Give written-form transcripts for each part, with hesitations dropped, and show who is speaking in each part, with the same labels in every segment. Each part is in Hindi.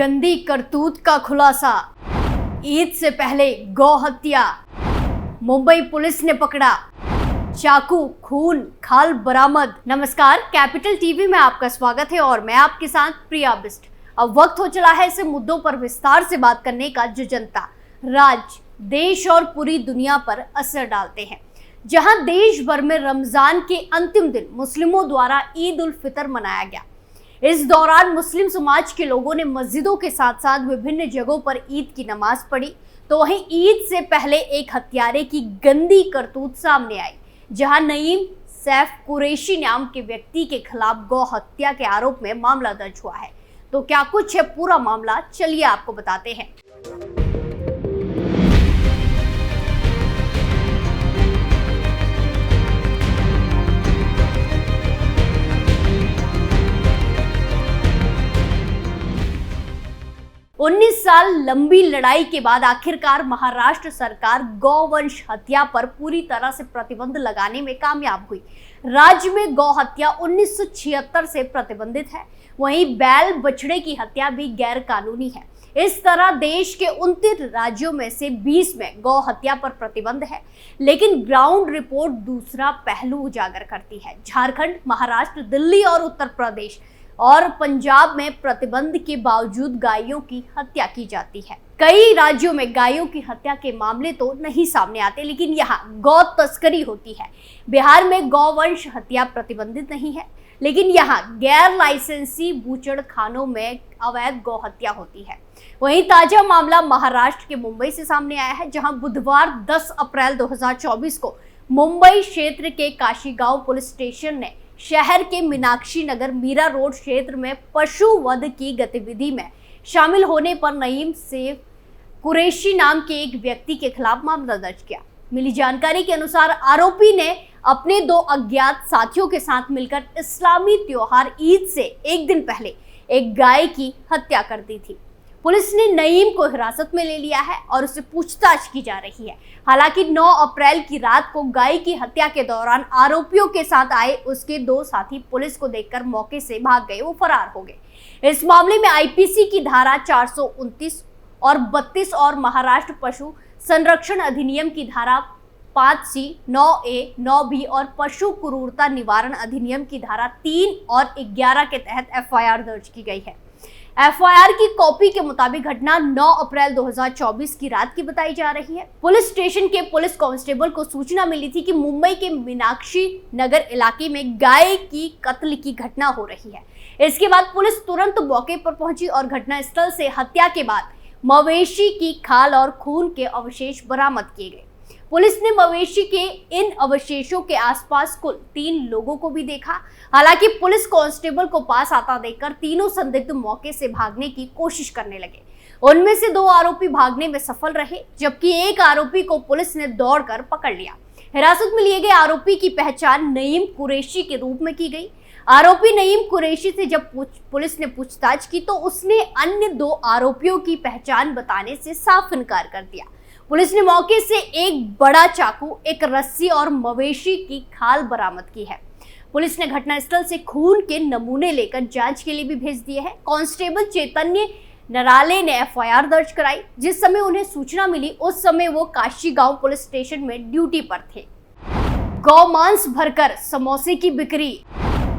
Speaker 1: गंदी करतूत का खुलासा। ईद से पहले गौ हत्या। मुंबई पुलिस ने पकड़ा। चाकू, खून, खाल बरामद। नमस्कार, कैपिटल टीवी में आपका स्वागत है और मैं आपके साथ प्रिया बिस्ट। अब वक्त हो चला है ऐसे मुद्दों पर विस्तार से बात करने का जो जनता, राज्य, देश और पूरी दुनिया पर असर डालते हैं। जहां देश भर में रमजान के अंतिम दिन मुस्लिमों द्वारा ईद उल फितर मनाया गया। इस दौरान मुस्लिम समाज के लोगों ने मस्जिदों के साथ साथ विभिन्न जगहों पर ईद की नमाज पढ़ी, तो वहीं ईद से पहले एक हत्यारे की गंदी करतूत सामने आई, जहां नईम सैफ कुरैशी नाम के व्यक्ति के खिलाफ गौ हत्या के आरोप में मामला दर्ज हुआ है। तो क्या कुछ है पूरा मामला, चलिए आपको बताते हैं। 19 साल लंबी लड़ाई के बाद आखिरकार महाराष्ट्र सरकार गौवंश हत्या पर पूरी तरह से प्रतिबंध लगाने में कामयाब हुई। राज्य में गौ हत्या 1976 से प्रतिबंधित है, वहीं बैल बछड़े की हत्या भी गैर कानूनी है। इस तरह देश के 29 राज्यों में से 20 में गौ हत्या पर प्रतिबंध है, लेकिन ग्राउंड रिपोर्ट दूसरा पहलू उजागर करती है। झारखंड, महाराष्ट्र, दिल्ली और उत्तर प्रदेश और पंजाब में प्रतिबंध के बावजूद गायों की हत्या की जाती है। कई राज्यों में गायों की हत्या के मामले तो नहीं सामने आते, लेकिन यहाँ गौ तस्करी होती है। बिहार में गौवंश हत्या प्रतिबंधित नहीं है, लेकिन यहाँ गैर लाइसेंसी बूचड़ खानों में अवैध गौ हत्या होती है। वहीं ताजा मामला महाराष्ट्र के मुंबई से सामने आया है, जहां बुधवार 10 अप्रैल 2024 को मुंबई क्षेत्र के काशीगांव पुलिस स्टेशन ने शहर के मीनाक्षी नगर मीरा रोड क्षेत्र में पशु वध की गतिविधि में शामिल होने पर नईम सैफ कुरैशी नाम के एक व्यक्ति के खिलाफ मामला दर्ज किया। मिली जानकारी के अनुसार आरोपी ने अपने 2 अज्ञात साथियों के साथ मिलकर इस्लामी त्योहार ईद से एक दिन पहले एक गाय की हत्या कर दी थी। पुलिस ने नईम को हिरासत में ले लिया है और उससे पूछताछ की जा रही है। हालांकि 9 अप्रैल की रात को गाय की हत्या के दौरान आरोपियों के साथ आए उसके 2 साथी पुलिस को देखकर मौके से भाग गए, वो फरार हो गए। इस मामले में आईपीसी की धारा 429 और 32 और महाराष्ट्र पशु संरक्षण अधिनियम की धारा 5C, 9A, 9B और पशु क्रूरता निवारण अधिनियम की धारा 3 और 11 के तहत एफआईआर दर्ज की गई है। एफआईआर की कॉपी के मुताबिक घटना 9 अप्रैल 2024 की रात की बताई जा रही है। पुलिस स्टेशन के पुलिस कांस्टेबल को सूचना मिली थी कि मुंबई के मीनाक्षी नगर इलाके में गाय की कत्ल की घटना हो रही है। इसके बाद पुलिस तुरंत मौके पर पहुंची और घटनास्थल से हत्या के बाद मवेशी की खाल और खून के अवशेष बरामद किए गए। पुलिस ने मवेशी के इन अवशेषों के आसपास कुल 3 लोगों को भी देखा। हालांकि पुलिस कांस्टेबल को पास आता देखकर तीनों संदिग्ध मौके से भागने की कोशिश करने लगे। उनमें से 2 आरोपी भागने में सफल रहे, जबकि एक आरोपी को पुलिस ने दौड़कर पकड़ लिया। हिरासत में लिए गए आरोपी की पहचान नईम कुरैशी के रूप में की गई। आरोपी नईम कुरैशी से जब पुलिस ने पूछताछ की तो उसने अन्य 2 आरोपियों की पहचान बताने से साफ इनकार कर दिया। पुलिस ने मौके से एक बड़ा चाकू, एक रस्सी और मवेशी की खाल बरामद की है। पुलिस ने घटनास्थल से खून के नमूने लेकर जांच के लिए भी भेज दिए हैं। कांस्टेबल चैतन्य नराले ने एफआईआर दर्ज कराई। जिस समय उन्हें सूचना मिली उस समय वो काशीगांव पुलिस स्टेशन में ड्यूटी पर थे। गौमांस भरकर समोसे की बिक्री,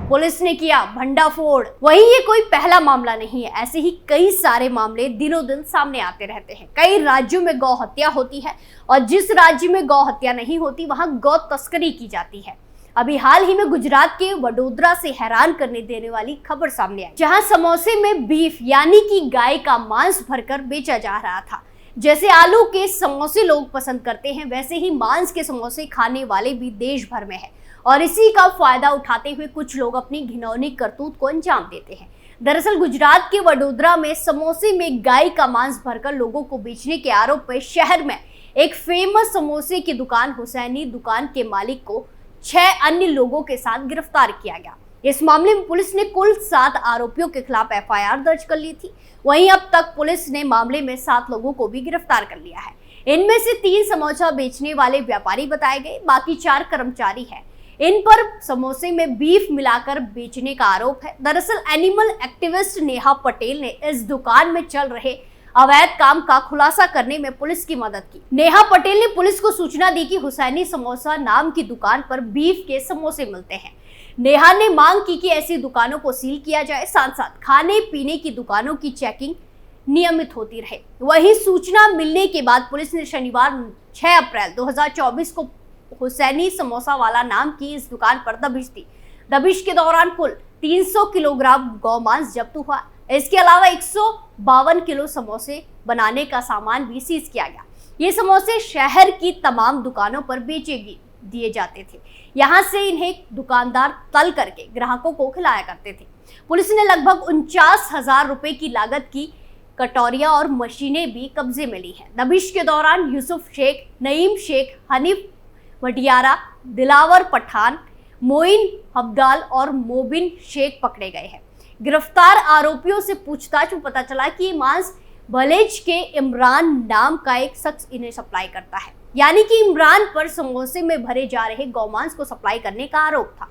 Speaker 1: पुलिस ने किया भंडाफोड़। वहीं ये कोई पहला मामला नहीं है, ऐसे ही कई सारे मामले दिनों दिन सामने आते रहते हैं। कई राज्यों में गौ हत्या होती है और जिस राज्य में गौ हत्या नहीं होती वहां गौ तस्करी की जाती है। अभी हाल ही में गुजरात के वडोदरा से हैरान करने देने वाली खबर सामने आई, जहां समोसे में बीफ यानी कि गाय का मांस भरकर बेचा जा रहा था। जैसे आलू के समोसे लोग पसंद करते हैं, वैसे ही मांस के समोसे खाने वाले भी देश भर में है और इसी का फायदा उठाते हुए कुछ लोग अपनी घिनौनी करतूत को अंजाम देते हैं। दरअसल गुजरात के वडोदरा में समोसे में गाय का मांस भरकर लोगों को बेचने के आरोप में शहर में एक फेमस समोसे की दुकान हुसैनी दुकान के मालिक को 6 अन्य लोगों के साथ गिरफ्तार किया गया। इस मामले में पुलिस ने कुल 7 आरोपियों के खिलाफ एफआईआर दर्ज कर ली थी। वहीं अब तक पुलिस ने मामले में 7 लोगों को भी गिरफ्तार कर लिया है। इनमें से 3 समोसा बेचने वाले व्यापारी बताए गए, बाकी 4 कर्मचारी हैं। इन पर समोसे में बीफ मिलाकर बेचने का आरोप है। दरअसल एनिमल एक्टिविस्ट नेहा पटेल ने इस दुकान में चल रहे अवैध काम का खुलासा करने में पुलिस की मदद की। नेहा पटेल ने पुलिस को सूचना दी कि हुसैनी समोसा नाम की दुकान पर बीफ के समोसे मिलते हैं। नेहा ने मांग की कि ऐसी दुकानों को सील किया जाए, साथ साथ खाने पीने की दुकानों की चेकिंग नियमित होती रहे। वहीं सूचना मिलने के बाद पुलिस ने शनिवार 6 अप्रैल 2024 को हुसैनी समोसा वाला नाम की इस दुकान पर दबिश दी। दबिश के दौरान कुल 300 किलोग्राम गौमांस जब्त हुआ। इसके अलावा 152 किलो समोसे बनाने का सामान भी सीज किया गया। ये समोसे शहर की तमाम दुकानों पर दिए जाते थे। यहाँ से इन्हें दुकानदार तल करके ग्राहकों को खिलाया करते थे। पुलिस ने लगभग 49,000 रुपए की लागत की कटोरियां और मशीनें भी कब्जे में ली हैं। दबिश के दौरान यूसुफ शेख, नईम शेख, हनीफ मटियारा, दिलावर पठान, मोइन हब्दाल और मोबिन शेख पकड़े गए हैं। गिरफ्तार आरोपियों से पूछताछ में पता चला कि ये मांस भलेज के इमरान नाम का एक शख्स इन्हें सप्लाई करता है। यानी कि इमरान पर समोसे में भरे जा रहे गौमांस को सप्लाई करने का आरोप था।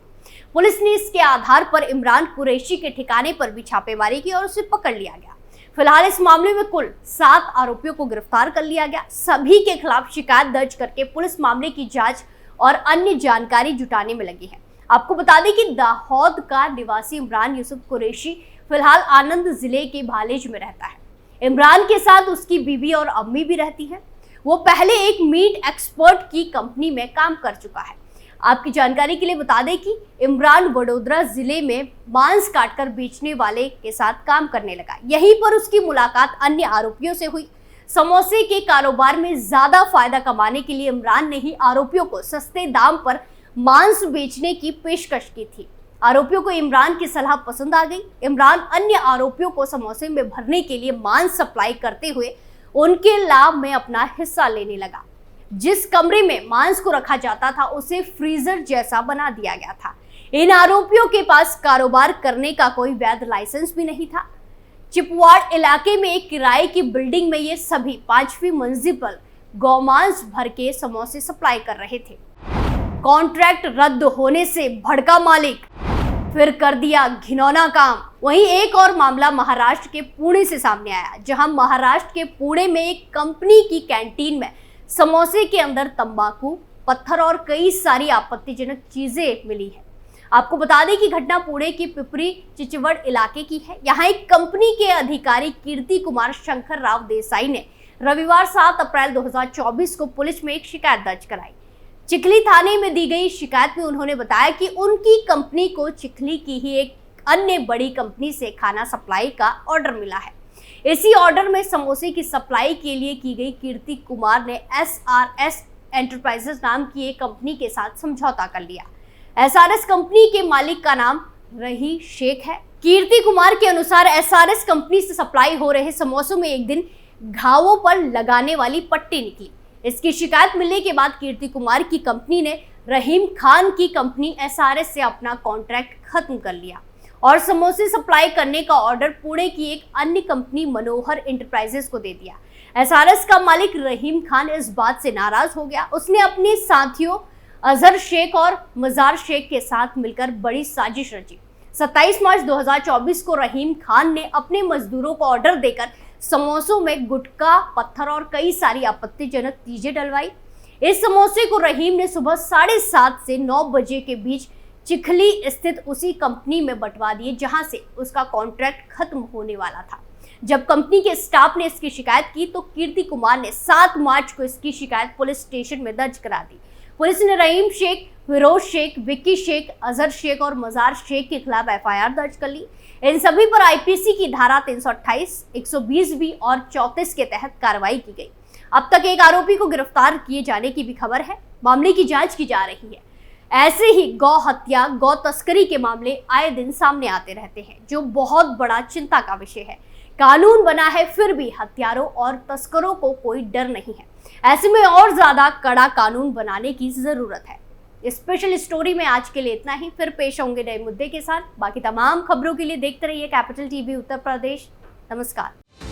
Speaker 1: पुलिस ने इसके आधार पर इमरान कुरैशी के ठिकाने पर भी छापेमारी की और उसे पकड़ लिया गया। फिलहाल इस मामले में कुल 7 आरोपियों को गिरफ्तार कर लिया गया। सभी के खिलाफ शिकायत दर्ज करके पुलिस मामले की जांच और अन्य जानकारी जुटाने में लगी है। आपको बता दें कि दाहोद का निवासी इमरान यूसुफ कुरैशी फिलहाल आनंद जिले के भालेज में रहता है। इमरान के साथ उसकी बीवी और अम्मी भी रहती है। वो पहले एक मीट एक्सपर्ट की कंपनी में काम कर चुका है। आपकी जानकारी के लिए बता दें कि इमरान वडोदरा जिले में मांस काटकर बेचने वाले के साथ काम करने लगा। यहीं पर उसकी मुलाकात अन्य आरोपियों से हुई। समोसे के कारोबार में ज्यादा फायदा कमाने के लिए इमरान ने ही आरोपियों को सस्ते दाम पर मांस बेचने की पेशकश की थी। आरोपियों को इमरान की सलाह पसंद आ गई। इमरान अन्य आरोपियों को समोसे में भरने के लिए मांस सप्लाई करते हुए उनके लाभ में अपना हिस्सा लेने लगा। जिस कमरे में मांस को रखा जाता था उसे फ्रीजर जैसा बना दिया गया था। इन आरोपियों के पास कारोबार करने का कोई वैध लाइसेंस भी नहीं था। चिपवाड़ इलाके में एक किराए की बिल्डिंग में ये सभी 5वीं मंजिल पर गौमांस भर के समोसे सप्लाई कर रहे थे। कॉन्ट्रैक्ट रद्द होने से भड़का मालिक, फिर कर दिया घिनौना काम। वहीं एक और मामला महाराष्ट्र के पुणे से सामने आया, जहां महाराष्ट्र के पुणे में एक कंपनी की कैंटीन में समोसे के अंदर तंबाकू, पत्थर और कई सारी आपत्तिजनक चीजें मिली है। आपको बता दें कि घटना पुणे के पिपरी चिंचवड इलाके की है। यहाँ एक कंपनी के अधिकारी कीर्ति कुमार शंकर राव देसाई ने रविवार 7 अप्रैल 2024 को पुलिस में एक शिकायत दर्ज कराई। चिखली थाने में दी गई शिकायत में उन्होंने बताया कि उनकी कंपनी को चिखली की ही एक अन्य बड़ी कंपनी से खाना सप्लाई का ऑर्डर मिला है। इसी ऑर्डर में समोसे की सप्लाई के लिए की गई कीर्ति कुमार ने SRS एंटरप्राइजेस नाम की एक कंपनी के साथ समझौता कर लिया। SRS कंपनी के मालिक का नाम रही शेख है। कीर्ति कुमार के अनुसार SRS कंपनी से सप्लाई हो रहे समोसों में एक दिन घावों पर लगाने वाली पट्टी निकली। इसकी शिकायत मिलने के बाद कीर्ति कुमार की कंपनी ने रहीम खान की कंपनी SRS से अपना कॉन्ट्रैक्ट खत्म कर लिया और समोसे सप्लाई करने का ऑर्डर पुणे की एक अन्य कंपनी मनोहर एंटरप्राइजेस को दे दिया। SRS का मालिक रहीम खान इस बात से नाराज हो गया। उसने अपने साथियों अजहर शेख और मजार शेख के साथ मिलकर बड़ी साजिश रची। 27 मार्च 2024 को रहीम खान ने अपने मजदूरों को ऑर्डर देकर समोसों में गुटखा, पत्थर और कई सारी आपत्तिजनक चीजें डलवाई। इस समोसे को रहीम ने सुबह 7:30 से 9 बजे के बीच चिखली स्थित उसी कंपनी में बंटवा दिए, जहां से उसका कॉन्ट्रैक्ट खत्म होने वाला था। जब कंपनी के स्टाफ ने इसकी शिकायत की तो कीर्ति कुमार ने 7 मार्च को इसकी शिकायत पुलिस स्टेशन में दर्ज करा दी। पुलिस ने रहीम शेख, फिरोज शेख, विक्की शेख, अजहर शेख और मजार शेख के खिलाफ FIR दर्ज कर ली। इन सभी पर IPC की धारा 328, 120B और 34 के तहत कार्रवाई की गई। अब तक एक आरोपी को गिरफ्तार किए जाने की भी खबर है। मामले की जांच की जा रही है। ऐसे ही गौ हत्या, गौ तस्करी के मामले आए दिन सामने आते रहते हैं, जो बहुत बड़ा चिंता का विषय है। कानून बना है, फिर भी हत्यारों और तस्करों को कोई डर नहीं है। ऐसे में और ज्यादा कड़ा कानून बनाने की जरूरत है। स्पेशल स्टोरी में आज के लिए इतना ही। फिर पेश होंगे नए मुद्दे के साथ। बाकी तमाम खबरों के लिए देखते रहिए कैपिटल TV उत्तर प्रदेश। नमस्कार।